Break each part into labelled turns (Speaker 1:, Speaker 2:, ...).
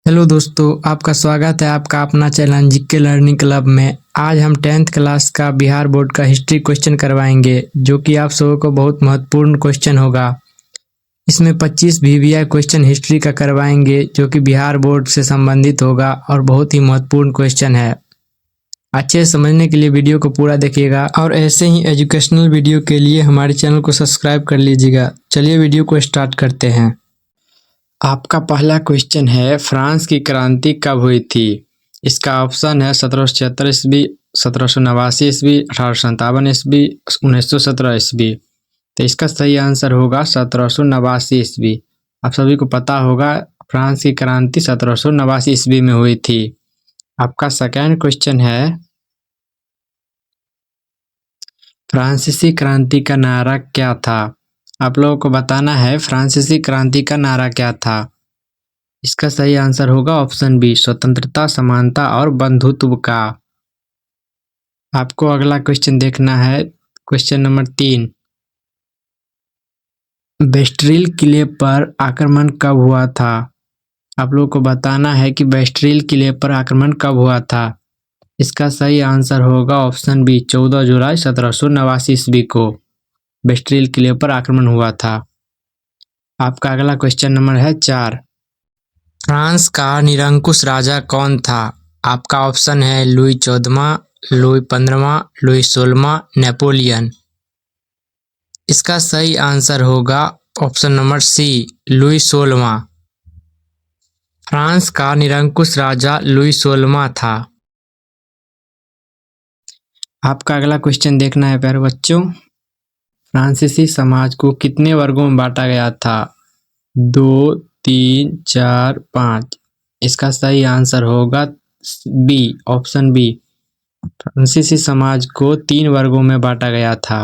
Speaker 1: Hello दोस्तों, आपका स्वागत है आपका अपना चैनल जीके लर्निंग क्लब में। आज हम 10th क्लास का बिहार बोर्ड का हिस्ट्री क्वेश्चन करवाएंगे, जो कि आप सबों को बहुत महत्वपूर्ण क्वेश्चन होगा। इसमें 25 वीवीआई क्वेश्चन हिस्ट्री का करवाएंगे, जो कि बिहार बोर्ड से संबंधित होगा और बहुत ही महत्वपूर्ण क्वेश्चन है। अच्छे से समझने के लिए वीडियो को पूरा देखिएगा और ऐसे ही एजुकेशनल वीडियो के लिए हमारे चैनल को सब्सक्राइब कर लीजिएगा। चलिए वीडियो को स्टार्ट करते हैं। आपका पहला क्वेश्चन है, फ्रांस की क्रांति कब हुई थी? इसका ऑप्शन है 1776 ईस्वी, 1789 ईस्वी, 1857 ईस्वी, 1917 ईस्वी। तो इसका सही आंसर होगा 1789 ईस्वी। आप सभी को पता होगा फ्रांस की क्रांति 1789 ईस्वी में हुई थी। आपका सेकेंड क्वेश्चन है, फ्रांसीसी क्रांति का नारा क्या था? आप लोगों को बताना है फ्रांसीसी क्रांति का नारा क्या था। इसका सही आंसर होगा ऑप्शन बी, स्वतंत्रता, समानता और बंधुत्व का। आपको अगला क्वेश्चन देखना है, क्वेश्चन नंबर 3। बेस्टरील किले पर आक्रमण कब हुआ था? आप लोगों को बताना है कि बेस्टरील किले पर आक्रमण कब हुआ था। इसका सही आंसर होगा ऑप्शन बी, 14 जुलाई 1789 ईस्वी को बेस्टरील किले पर आक्रमण हुआ था। आपका अगला क्वेश्चन नंबर है 4। फ्रांस का निरंकुश राजा कौन था? आपका ऑप्शन है लुई 14वां, लुई 15वां, लुई 16वां, नेपोलियन। इसका सही आंसर होगा ऑप्शन नंबर सी, लुई 16वां। फ्रांस का निरंकुश राजा लुई 16वां था। आपका अगला क्वेश्चन देखना है प्यारे बच्चों, फ्रांसीसी समाज को कितने वर्गों में बांटा गया था? 2, 3, 4, 5। इसका सही आंसर होगा बी, ऑप्शन बी। फ्रांसीसी समाज को 3 वर्गों में बांटा गया था।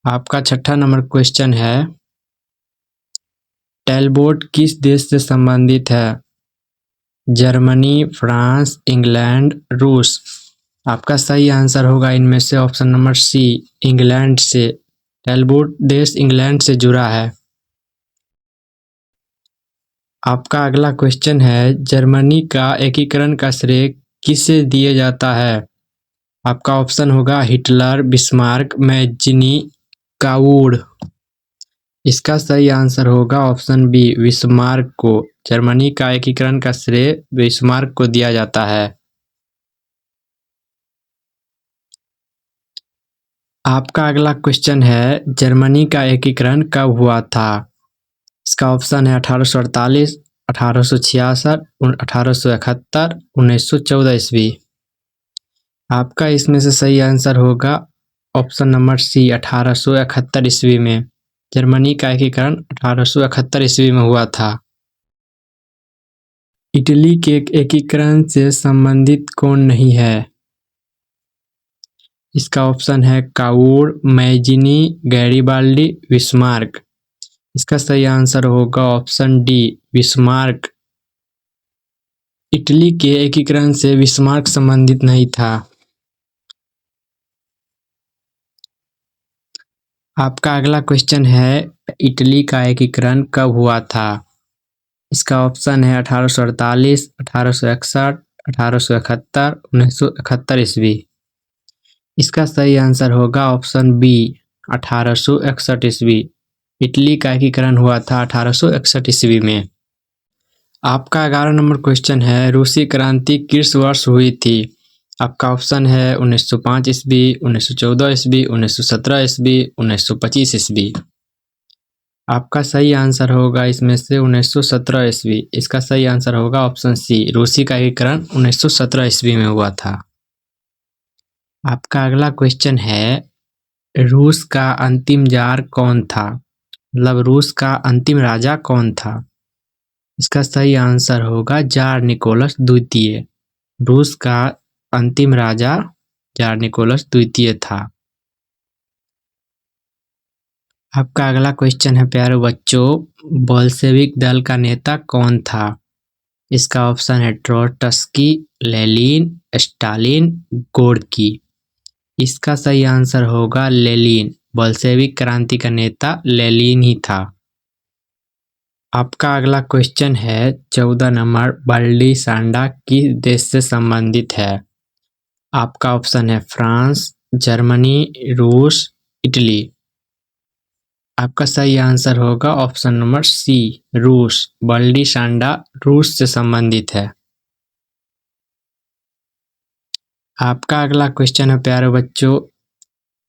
Speaker 1: आपका छठा नंबर क्वेश्चन है, टैलबोट किस देश से संबंधित है? जर्मनी, फ्रांस, इंग्लैंड, रूस। आपका सही आंसर होगा इनमें से ऑप्शन नंबर सी, इंग्लैंड से। टैलबोट देश इंग्लैंड से जुड़ा है। आपका अगला क्वेश्चन है, जर्मनी का एकीकरण का श्रेय किसे दिया जाता है? आपका ऑप्शन होगा हिटलर, बिस्मार्क, मैजिनी, कावूर। इसका सही आंसर होगा ऑप्शन बी, बिस्मार्क को। जर्मनी का एकीकरण का श्रेय बिस्मार्क को दिया जाता है। आपका अगला क्वेश्चन है, जर्मनी का एकीकरण कब हुआ था? इसका ऑप्शन है 1848, 1866, 1871, 1914 ईस्वी। आपका इसमें से सही आंसर होगा ऑप्शन नंबर सी, 1871 ईस्वी में। जर्मनी का एकीकरण 1871 ईस्वी में हुआ था। इटली के एकीकरण से संबंधित कौन नहीं है? इसका ऑप्शन है कावूर, मैजिनी, गैरीबाल्डी, बिस्मार्क। इसका सही आंसर होगा ऑप्शन डी, बिस्मार्क। इटली के एकीकरण से बिस्मार्क संबंधित नहीं था। आपका अगला क्वेश्चन है, इटली का एकीकरण कब हुआ था? इसका ऑप्शन है 1848, 1861, 1871, 1971 ईस्वी। इसका सही आंसर होगा ऑप्शन बी, 1861 ईस्वी। इटली का एकीकरण हुआ था 1861 ईस्वी में। आपका 11 नंबर क्वेश्चन है, रूसी क्रांति किस वर्ष हुई थी? आपका ऑप्शन है 1905 ईस्वी, 1914 ईस्वी, 1917 ईस्वी, 1925 ईस्वी। आपका सही आंसर होगा इसमें से 1917 ईस्वी। इसका सही आंसर होगा ऑप्शन सी, रूसी का एकीकरण 1917 ईस्वी में हुआ था। आपका अगला क्वेश्चन है, रूस का अंतिम जार कौन था? मतलब रूस का अंतिम राजा कौन था? इसका सही आंसर होगा जार निकोलस द्वितीय। रूस का अंतिम राजा जार निकोलस द्वितीय था। आपका अगला क्वेश्चन है प्यारे बच्चों, बोल्शेविक दल का नेता कौन था? इसका ऑप्शन है ट्रोट्स्की, लेनिन, स्टालिन, गोर्की। इसका सही आंसर होगा लेनिन। बोल्शेविक क्रांति का नेता लेनिन ही था। आपका अगला क्वेश्चन है 14 नंबर, बल्डी सांडा किस देश से संबंधित है? आपका ऑप्शन है फ्रांस, जर्मनी, रूस, इटली। आपका सही आंसर होगा ऑप्शन नंबर सी, रूस। बल्डी सांडा रूस से संबंधित है। आपका अगला क्वेश्चन है प्यारे बच्चों,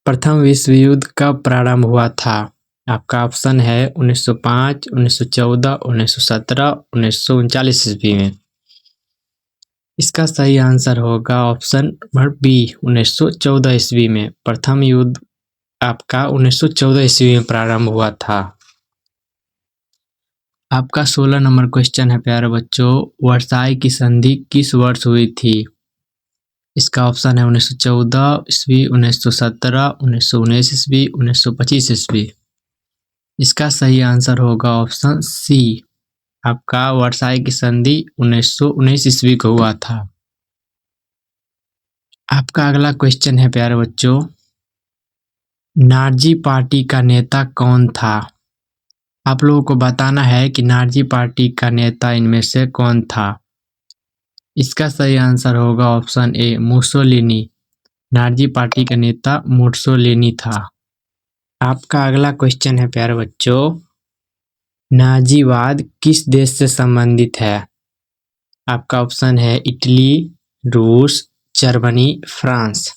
Speaker 1: प्रथम विश्व युद्ध कब प्रारंभ हुआ था? आपका ऑप्शन है 1905, 1914, 1917, 1939 ईस्वी में। इसका सही आंसर होगा ऑप्शन नंबर बी, 1914 ईस्वी में। प्रथम युद्ध आपका 1914 ईस्वी में प्रारंभ हुआ था। आपका 16 नंबर क्वेश्चन है प्यारे बच्चों, वर्साई की संधि किस वर्ष हुई थी? इसका ऑप्शन है 1914 ईस्वी, 1917, 1919 ईस्वी, 1925 ईस्वी। इसका सही आंसर होगा ऑप्शन सी, आपका वर्साई की संधि 1919 ईस्वी को हुआ था। आपका अगला क्वेश्चन है प्यारे बच्चों, नाज़ी पार्टी का नेता कौन था? आप लोगों को बताना है कि नाज़ी पार्टी का नेता इनमें से कौन था। इसका सही आंसर होगा option A, Mussolini. Nazi party का नेता मुसोलिनी था। आपका अगला क्वेश्चन है प्यारे बच्चों, नाज़ीवाद किस देश से संबंधित है? आपका ऑप्शन है इटली, रूस, जर्मनी, फ्रांस।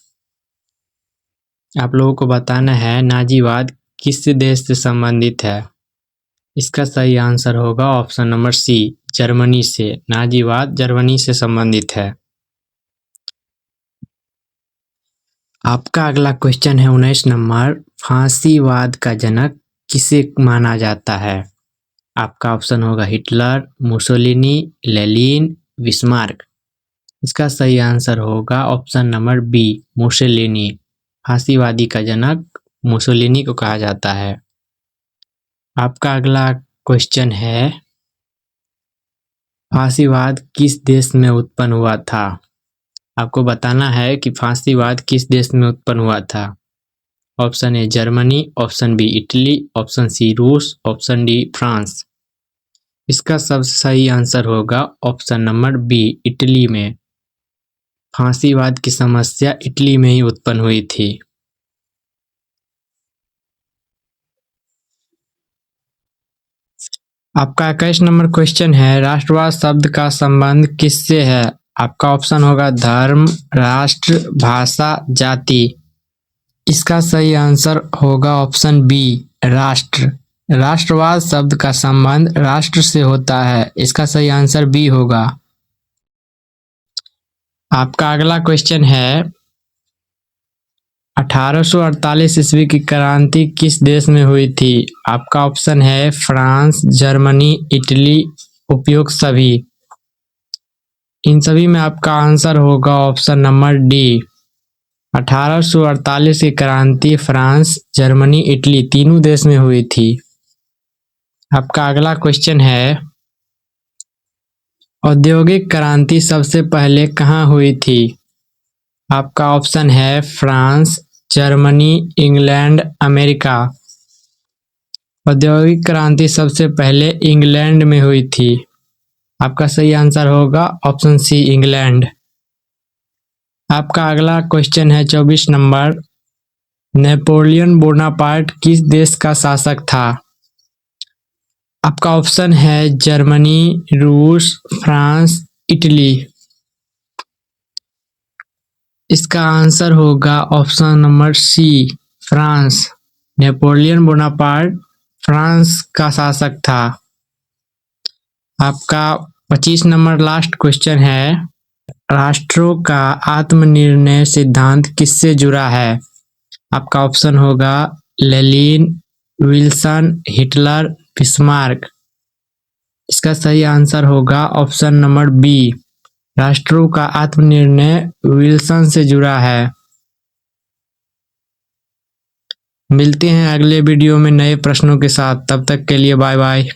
Speaker 1: आप लोगों को बताना है नाज़ीवाद किस देश से संबंधित है। इसका सही आंसर होगा ऑप्शन नंबर सी, जर्मनी से। नाज़ीवाद जर्मनी से संबंधित है। आपका अगला क्वेश्चन है 19 नंबर, फांसीवाद का जनक किसे माना जाता है? आपका ऑप्शन होगा हिटलर, मुसोलिनी, लेनिन, बिस्मार्क। इसका सही आंसर होगा ऑप्शन नंबर बी, मुसोलिनी। फांसीवादी का जनक मुसोलिनी को कहा जाता है। आपका अगला क्वेश्चन है, फांसीवाद किस देश में उत्पन्न हुआ था? आपको बताना है कि फांसीवाद किस देश में उत्पन्न हुआ था। Option A Germany, option B Italy, option C रूस, ऑप्शन डी फ्रांस। इसका सबसे सही आंसर होगा ऑप्शन नंबर बी, इटली में। फांसीवाद की समस्या इटली में ही उत्पन्न हुई थी। आपका 21 नंबर क्वेश्चन है, राष्ट्रवाद शब्द का संबंध किससे है? आपका ऑप्शन होगा धर्म, राष्ट्र, भाषा, जाति। इसका सही आंसर होगा ऑप्शन बी, राष्ट्र। राष्ट्रवाद शब्द का संबंध राष्ट्र से होता है। इसका सही आंसर बी होगा। आपका अगला क्वेश्चन है, 1848 ईस्वी की क्रांति किस देश में हुई थी? आपका ऑप्शन है फ्रांस, जर्मनी, इटली, उपयुक्त सभी। इन सभी में आपका आंसर होगा ऑप्शन नंबर डी। 1848 की क्रांति फ्रांस, जर्मनी, इटली तीनों देश में हुई थी। आपका अगला क्वेश्चन है, औद्योगिक क्रांति सबसे पहले कहाँ हुई थी? आपका ऑप्शन है फ्रांस, जर्मनी, इंग्लैंड, अमेरिका। औद्योगिक क्रांति सबसे पहले इंग्लैंड में हुई थी। आपका सही आंसर होगा ऑप्शन सी, इंग्लैंड। आपका अगला क्वेश्चन है 24 नंबर, नेपोलियन बोनापार्ट किस देश का शासक था? आपका ऑप्शन है जर्मनी, रूस, फ्रांस, इटली। इसका आंसर होगा option number C, France. Napoleon Bonaparte France का शासक था। आपका 25 नंबर लास्ट क्वेश्चन है, राष्ट्रों का आत्मनिर्णय सिद्धांत किससे जुड़ा है? आपका ऑप्शन होगा लेनिन, विल्सन, हिटलर, बिस्मार्क। इसका सही आंसर होगा ऑप्शन नंबर बी, राष्ट्रों का आत्मनिर्णय विल्सन से जुड़ा है। मिलते हैं अगले वीडियो में नए प्रश्नों के साथ। तब तक के लिए बाय बाय।